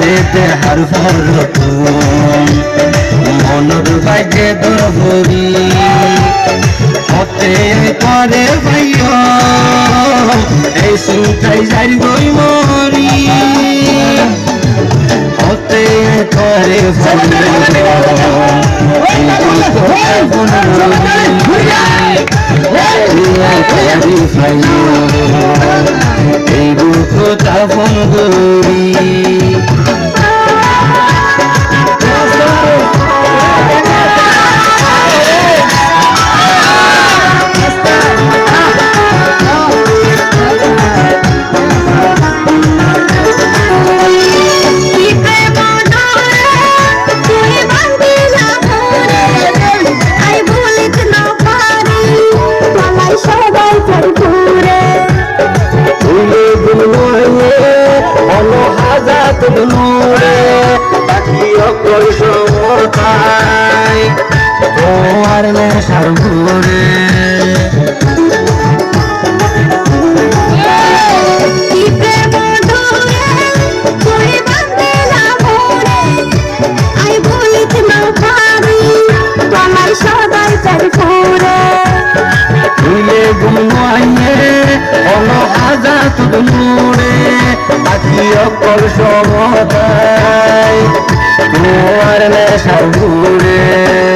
তোমারে দেহার ভরতন মনর বাজে দরবরি হতে করে ভাইয়া এই সুতাই যারি গই মরি হতে করে এই বুক তাপন গরি তোমার নেশার ঘুরে অনহাজাত নূরে পাখি অকল সমতায় তোমার নেশার ঘুরে